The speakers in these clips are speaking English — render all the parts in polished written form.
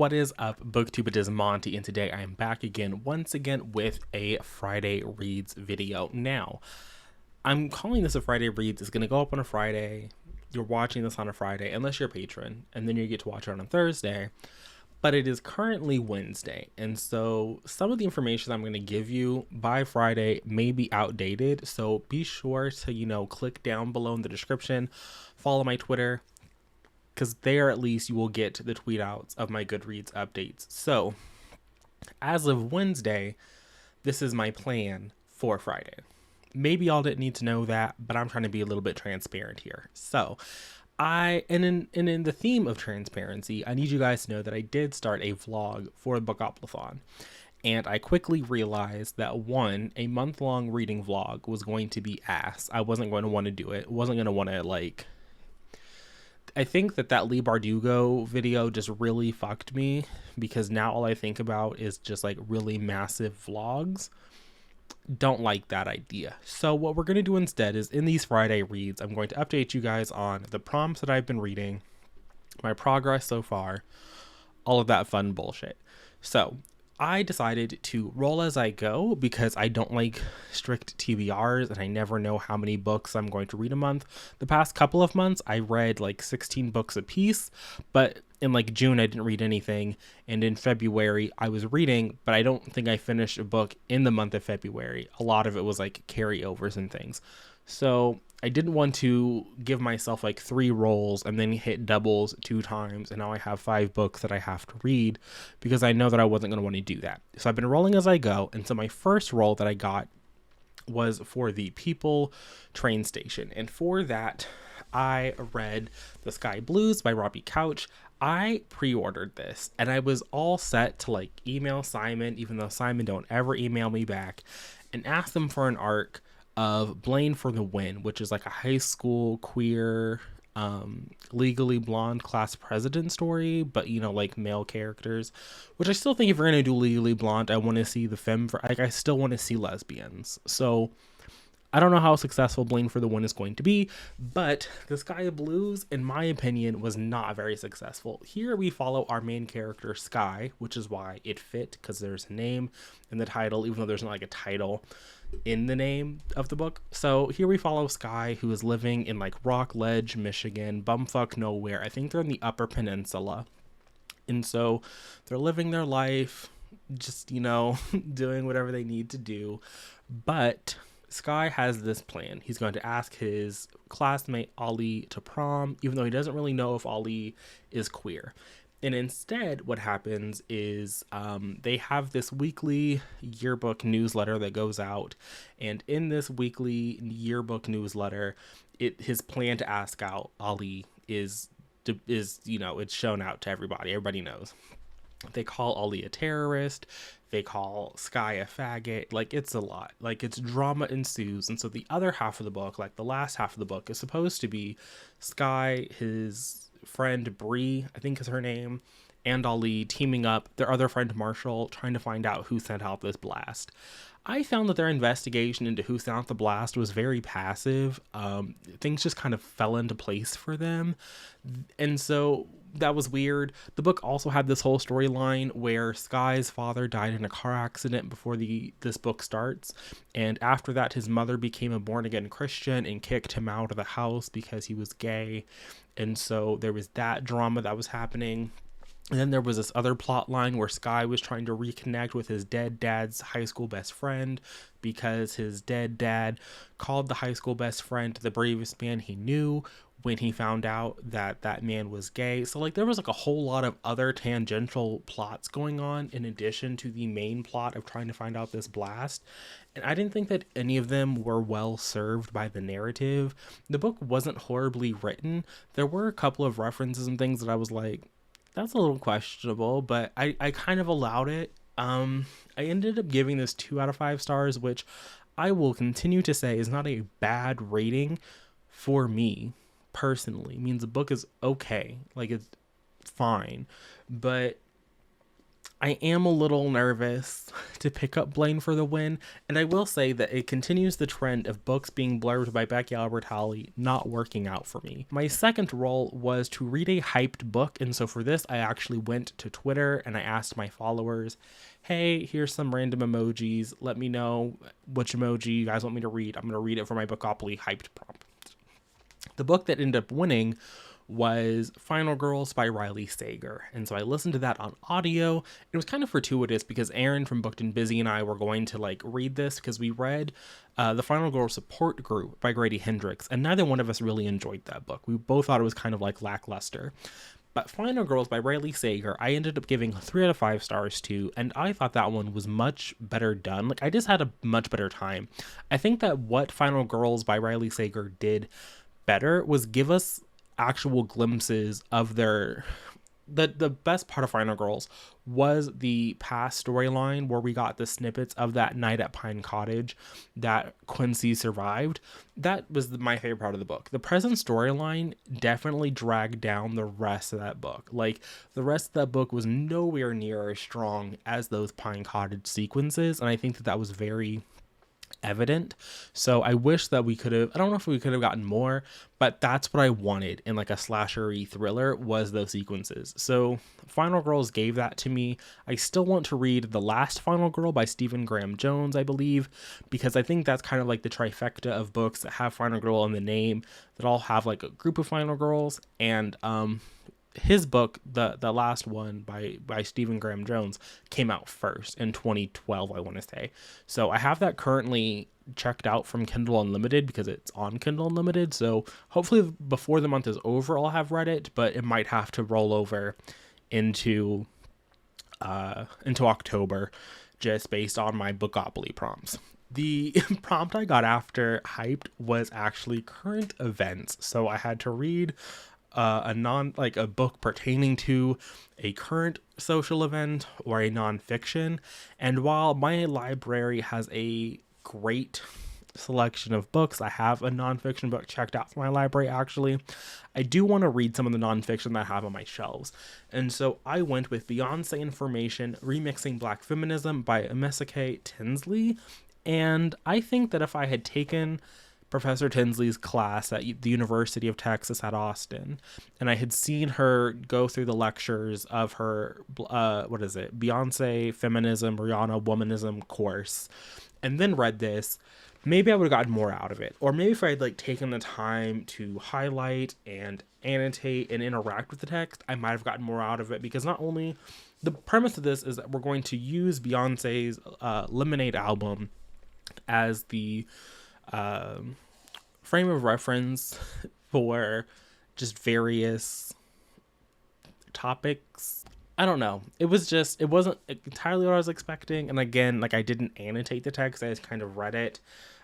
What is up, booktube? It is Monty, and today I am back again, once again, with a Friday Reads video. Now, I'm calling this a Friday Reads. It's going to go up on a Friday. You're watching this on a Friday, unless you're a patron, and then you get to watch it on a Thursday. But it is currently Wednesday, and so some of the information I'm going to give you by Friday may be outdated, so be sure to, click down below in the description, follow my Twitter, because there at least you will get the tweet outs of my Goodreads updates. So, as of Wednesday, this is my plan for Friday. Maybe y'all didn't need to know that, but I'm trying to be a little bit transparent here. So, in the theme of transparency, I need you guys to know that I did start a vlog for the bookoplathon. And I quickly realized that one, a month-long reading vlog was going to be ass. I wasn't going to want to do it. Wasn't going to want to, I think that Lee Bardugo video just really fucked me, because now all I think about is just really massive vlogs. Don't like that idea. So what we're going to do instead is, in these Friday reads, I'm going to update you guys on the prompts that I've been reading, my progress so far, all of that fun bullshit. So I decided to roll as I go because I don't like strict TBRs and I never know how many books I'm going to read a month. The past couple of months, I read 16 books a piece, but in June, I didn't read anything. And in February, I was reading, but I don't think I finished a book in the month of February. A lot of it was carryovers and things. So I didn't want to give myself 3 rolls and then hit doubles 2 times. And now I have 5 books that I have to read because I know that I wasn't going to want to do that. So I've been rolling as I go. And so my first roll that I got was for the People train station. And for that, I read The Sky Blues by Robbie Couch. I pre-ordered this and I was all set to email Simon, even though Simon don't ever email me back, and ask them for an arc of Blaine for the Win, which is a high school queer legally blonde class president story, but male characters, which I still think if you're gonna do legally blonde, I want to see the femme for I still want to see lesbians. So I don't know how successful Blaine for the Win is going to be, but The Sky Blues, in my opinion, was not very successful. Here we follow our main character, Sky, which is why it fit, because there's a name in the title, even though there's not a title in the name of the book. So here we follow Sky, who is living in Rockledge, Michigan, bumfuck nowhere. I think they're in the Upper Peninsula. And so they're living their life, just, doing whatever they need to do. But Sky has this plan. He's going to ask his classmate Ollie to prom, even though he doesn't really know if Ollie is queer. And instead, what happens is they have this weekly yearbook newsletter that goes out. And in this weekly yearbook newsletter, his plan to ask out Ollie is it's shown out to everybody. Everybody knows. They call Ollie a terrorist. They call Sky a faggot. It's a lot. It's drama ensues. And so the other half of the book, the last half of the book, is supposed to be Sky, his friend Bree, I think is her name, and Ollie teaming up, their other friend Marshall, trying to find out who sent out this blast. I found that their investigation into who sent out the blast was very passive. Things just kind of fell into place for them. And so that was weird. The book also had this whole storyline where Sky's father died in a car accident before this book starts. And after that, his mother became a born-again Christian and kicked him out of the house because he was gay. And so there was that drama that was happening. And then there was this other plot line where Sky was trying to reconnect with his dead dad's high school best friend because his dead dad called the high school best friend the bravest man he knew when he found out that that man was gay. So there was a whole lot of other tangential plots going on in addition to the main plot of trying to find out this blast. And I didn't think that any of them were well served by the narrative. The book wasn't horribly written. There were a couple of references and things that I was that's a little questionable, but I kind of allowed it. I ended up giving this 2 out of 5 stars, which I will continue to say is not a bad rating for me personally. It means the book is okay. It's fine. But I am a little nervous to pick up Blaine for the win, and I will say that it continues the trend of books being blurbed by Becky Albertalli not working out for me. My second role was to read a hyped book, and so for this I actually went to Twitter and I asked my followers, hey, here's some random emojis, let me know which emoji you guys want me to read. I'm going to read it for my Bookopoly hyped prompt. The book that ended up winning was Final Girls by Riley Sager. And so I listened to that on audio. It was kind of fortuitous because Aaron from Booked and Busy and I were going to read this because we read the Final Girls Support Group by Grady Hendrix, and neither one of us really enjoyed that book. We both thought it was kind of lackluster. But Final Girls by Riley Sager, I ended up giving 3 out of 5 stars to, and I thought that one was much better done. I just had a much better time. I think that what Final Girls by Riley Sager did better was give us actual glimpses of the best part of Final Girls was the past storyline where we got the snippets of that night at Pine Cottage that Quincy survived. That was my favorite part of the book. The present storyline definitely dragged down the rest of that book. The rest of that book was nowhere near as strong as those Pine Cottage sequences, and I think that was very evident. So I wish that we could have, I don't know if we could have gotten more, but that's what I wanted in a slashery thriller was those sequences. So Final Girls gave that to me. I still want to read The Last Final Girl by Stephen Graham Jones, I believe, because I think that's kind of the trifecta of books that have Final Girl in the name, that all have a group of Final Girls. And his book, the last one by Stephen Graham Jones, came out first in 2012, I want to say. So I have that currently checked out from Kindle Unlimited because it's on Kindle Unlimited. So hopefully before the month is over, I'll have read it, but it might have to roll over into October just based on my Bookopoly prompts. The prompt I got after hyped was actually current events. So I had to read a book pertaining to a current social event or a nonfiction. And while my library has a great selection of books, I have a nonfiction book checked out from my library actually, I do want to read some of the nonfiction that I have on my shelves. And so I went with Beyonce Information Remixing Black Feminism by Emesike Tinsley. And I think that if I had taken Professor Tinsley's class at the University of Texas at Austin, and I had seen her go through the lectures of her, Beyonce Feminism, Rihanna Womanism course, and then read this, maybe I would have gotten more out of it. Or maybe if I had taken the time to highlight and annotate and interact with the text, I might have gotten more out of it, because not only the premise of this is that we're going to use Beyonce's Lemonade album as the frame of reference for just various topics. I don't know. It wasn't entirely what I was expecting. And again, I didn't annotate the text, I just kind of read it.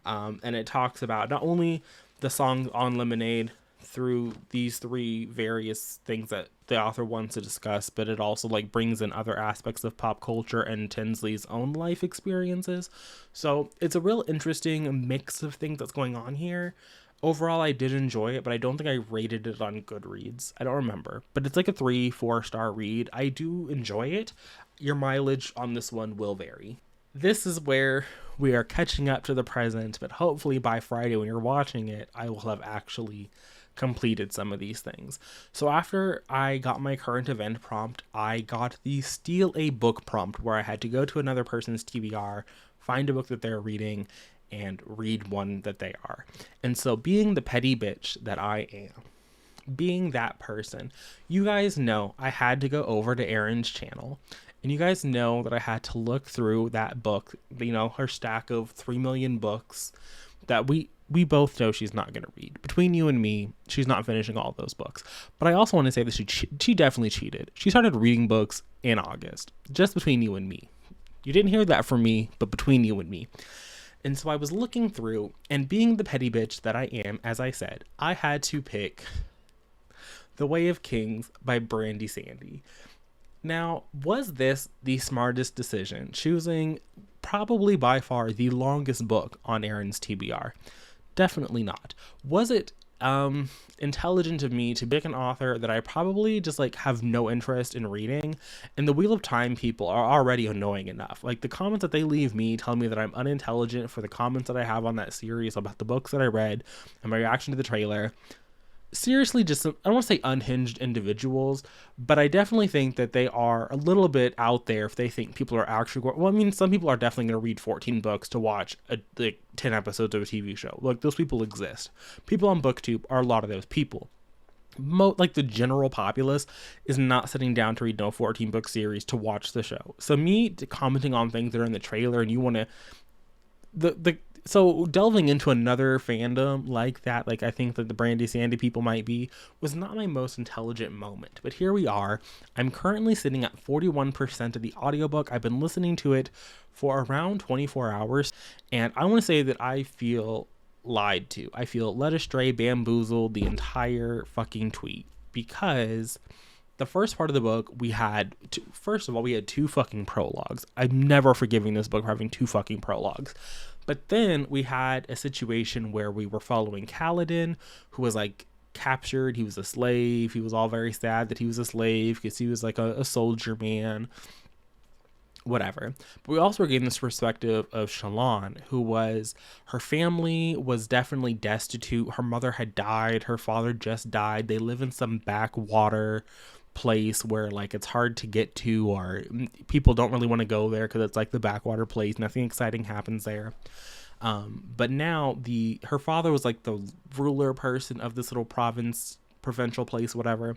And it talks about not only the songs on Lemonade through these 3 various things that the author wants to discuss, but it also brings in other aspects of pop culture and Tinsley's own life experiences. So it's a real interesting mix of things that's going on here. Overall, I did enjoy it, but I don't think I rated it on Goodreads. I don't remember, but it's a 3-4 star read. I do enjoy it. Your mileage on this one will vary. This is where we are catching up to the present, but hopefully by Friday when you're watching it, I will have actually completed some of these things. So after I got my current event prompt, I got the Steal a Book prompt, where I had to go to another person's TBR, find a book that they're reading, and read one that they are. And so being the petty bitch that I am, being that person, you guys know I had to go over to Erin's channel, and you guys know that I had to look through that book, her stack of 3 million books that we both know she's not going to read. Between you and me, she's not finishing all of those books. But I also want to say that she definitely cheated. She started reading books in August, just between you and me. You didn't hear that from me, but between you and me. And so I was looking through, and being the petty bitch that I am, as I said, I had to pick The Way of Kings by Brandy Sandy. Now, was this the smartest decision, choosing probably by far the longest book on Erin's TBR? Definitely not. Was it intelligent of me to pick an author that I probably just like have no interest in reading. And the Wheel of Time people are already annoying enough. Like the comments that they leave me tell me that I'm unintelligent for the comments that I have on that series about the books that I read and my reaction to the trailer. Seriously, just I don't want to say unhinged individuals, but I definitely think that they are a little bit out there if they think people are actually well, I mean, some people are definitely going to read 14 books to watch like 10 episodes of a TV show. Like, those people exist. People on BookTube are a lot of those people. Like the general populace is not sitting down to read no 14 book series to watch the show. So me commenting on things that are in the trailer and you want to so delving into another fandom like that, like I think that the Brandy Sandy people might be, was not my most intelligent moment. But here we are. I'm currently sitting at 41% of the audiobook. I've been listening to it for around 24 hours. And I want to say that I feel lied to. I feel led astray, bamboozled the entire fucking tweet. Because the first part of the book, we had two fucking prologues. I'm never forgiving this book for having two fucking prologues. But then we had a situation where we were following Kaladin, who was like captured. He was a slave. He was all very sad that he was a slave because he was like a soldier man, whatever. But we also were getting this perspective of Shallan, her family was definitely destitute. Her mother had died. Her father just died. They live in some backwater place where like it's hard to get to, or people don't really want to go there because it's like the backwater place. Nothing exciting happens there. But now her father was like the ruler person of this little provincial place, whatever.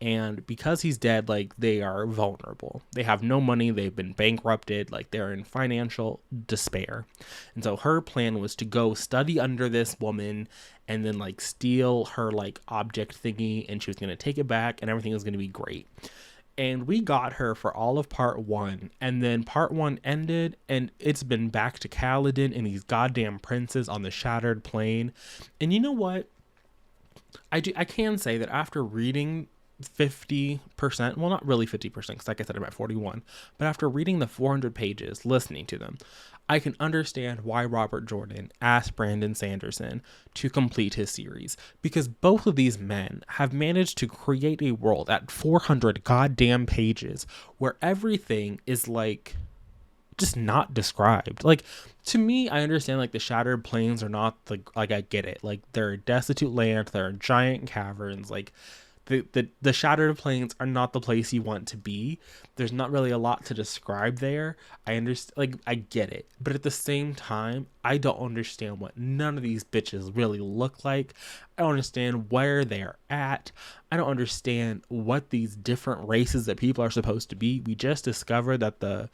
And because he's dead, like they are vulnerable. They have no money. They've been bankrupted. Like they're in financial despair. And so her plan was to go study under this woman and then like steal her like object thingy. And she was going to take it back and everything was going to be great. And we got her for all of part one. And then part one ended and it's been back to Kaladin and these goddamn princes on the Shattered Plain. And you know what? I can say that after reading 50%, well, not really 50%, because like I said, I'm at 41, but after reading the 400 pages, listening to them, I can understand why Robert Jordan asked Brandon Sanderson to complete his series, because both of these men have managed to create a world at 400 goddamn pages where everything is like just not described. Like, to me, I understand like the Shattered Plains are not like I get it, like they're a destitute land, they're giant caverns, like the Shattered Plains are not the place you want to be. There's not really a lot to describe there. I understand, like, I get it. But at the same time, I don't understand what none of these bitches really look like. I don't understand where they're at. I don't understand what these different races that people are supposed to be. We just discovered that the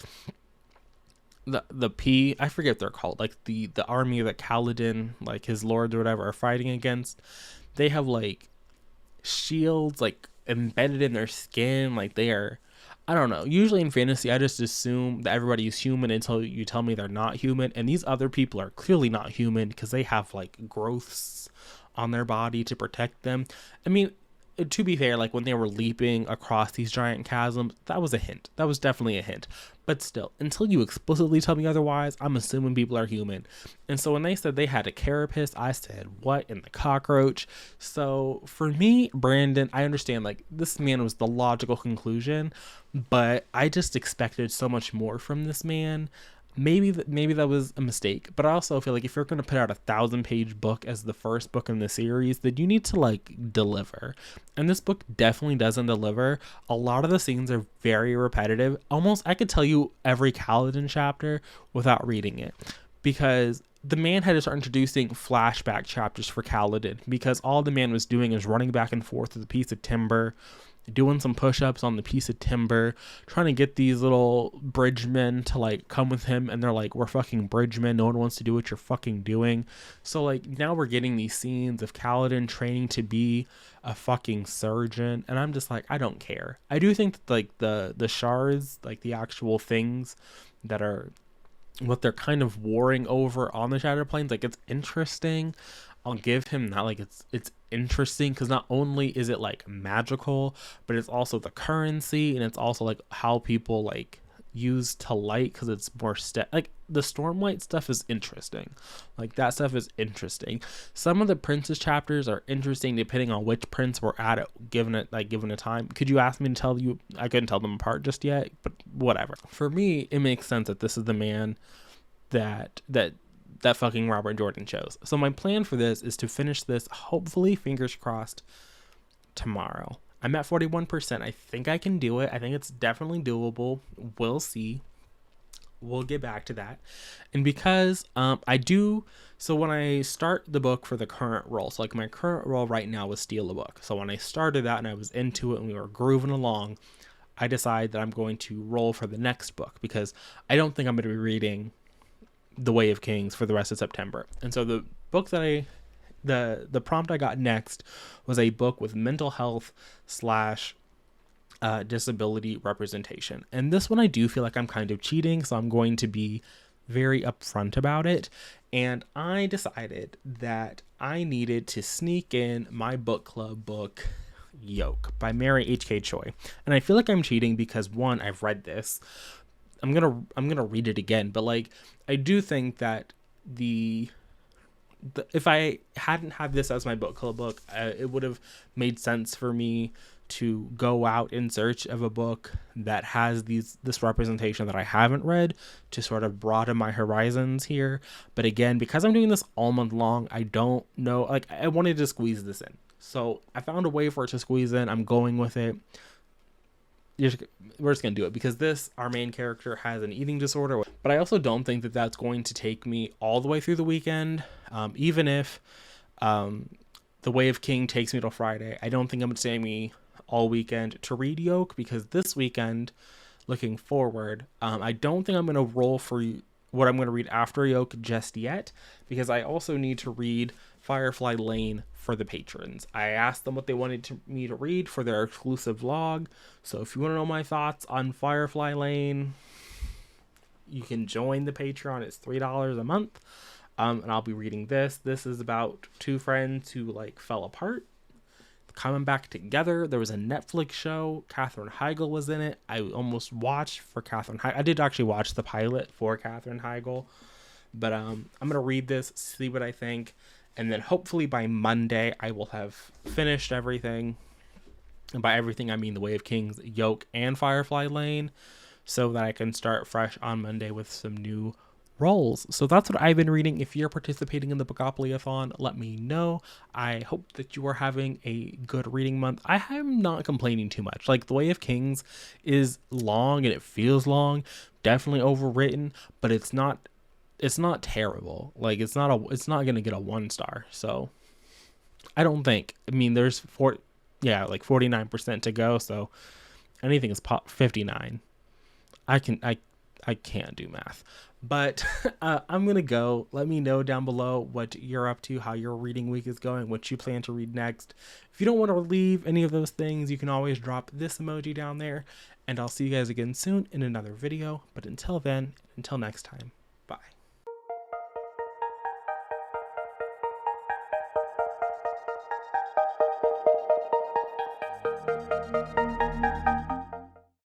I forget what they're called, like the army that Kaladin, like his lords or whatever, are fighting against. They have like shields like embedded in their skin, like they are, I don't know, usually in fantasy I just assume that everybody is human until you tell me they're not human, and these other people are clearly not human because they have like growths on their body to protect them. I mean, to be fair, like when they were leaping across these giant chasms, that was a hint. That was definitely a hint. But still, until you explicitly tell me otherwise, I'm assuming people are human. And so when they said they had a carapace, I said, what in the cockroach? So for me, Brandon, I understand like this man was the logical conclusion, but I just expected so much more from this man. Maybe that was a mistake, but I also feel like if you're going to put out a 1,000-page book as the first book in the series, then you need to like deliver. And this book definitely doesn't deliver. A lot of the scenes are very repetitive. Almost, I could tell you every Kaladin chapter without reading it, because the man had to start introducing flashback chapters for Kaladin, because all the man was doing is running back and forth with a piece of timber, doing some push-ups on the piece of timber, trying to get these little bridgemen to like come with him, and they're like, we're fucking bridgemen, no one wants to do what you're fucking doing. So like now we're getting these scenes of Kaladin training to be a fucking surgeon, and I'm just like, I don't care. I do think that like the shards, like the actual things that are what they're kind of warring over on the Shattered Plains, like it's interesting. I'll give him that. Like it's interesting because not only is it like magical, but it's also the currency, and it's also like how people like use to light because it's more like the Stormlight stuff is interesting. Like that stuff is interesting. Some of the Prince's chapters are interesting depending on which prince we're at it given a time. Could you ask me to tell you? I couldn't tell them apart just yet, but whatever. For me, it makes sense that this is the man that fucking Robert Jordan chose. So my plan for this is to finish this, hopefully, fingers crossed, tomorrow. I'm at 41%. I think I can do it. I think it's definitely doable. We'll see. We'll get back to that. And because so when I start the book for the current role, so like my current role right now was steal a book. So when I started that and I was into it and we were grooving along, I decided that I'm going to roll for the next book because I don't think I'm going to be reading The Way of Kings for the rest of September. And so the book that the prompt I got next was a book with mental health / disability representation. And this one I do feel like I'm kind of cheating, so I'm going to be very upfront about it. And I decided that I needed to sneak in my book club book, Yolk by Mary H.K. Choi. And I feel like I'm cheating because one, I've read this. I'm gonna read it again, but like I do think that if I hadn't had this as my book club book, it would have made sense for me to go out in search of a book that has this representation that I haven't read to sort of broaden my horizons here. But again, because I'm doing this all month long, I don't know, like I wanted to squeeze this in. So I found a way for it to squeeze in. I'm going with it. We're just going to do it because our main character has an eating disorder. But I also don't think that that's going to take me all the way through the weekend. Even if The Way of King takes me till Friday, I don't think I'm going to take me all weekend to read Yolk because this weekend, looking forward, I don't think I'm going to roll for what I'm going to read after Yolk just yet because I also need to read Firefly Lane for the patrons. I asked them what they wanted me to read for their exclusive vlog. So if you want to know my thoughts on Firefly Lane, you can join the Patreon. It's $3 a month. And I'll be reading this. This is about two friends who like fell apart, coming back together. There was a Netflix show. Katherine Heigl was in it. I almost watched for Katherine Heigl. I did actually watch the pilot for Katherine Heigl. But I'm going to read this, see what I think. And then hopefully by Monday, I will have finished everything. And by everything, I mean The Way of Kings, Yolk, and Firefly Lane. So that I can start fresh on Monday with some new roles. So that's what I've been reading. If you're participating in the bookoplathon, let me know. I hope that you are having a good reading month. I am not complaining too much. Like The Way of Kings is long and it feels long. Definitely overwritten, but it's not terrible. Like it's not going to get a 1 star. So I don't think, I mean, there's 49% to go. So anything is 59. I can't do math, but I'm going to go. Let me know down below what you're up to, how your reading week is going, what you plan to read next. If you don't want to leave any of those things, you can always drop this emoji down there, and I'll see you guys again soon in another video. But until then, until next time.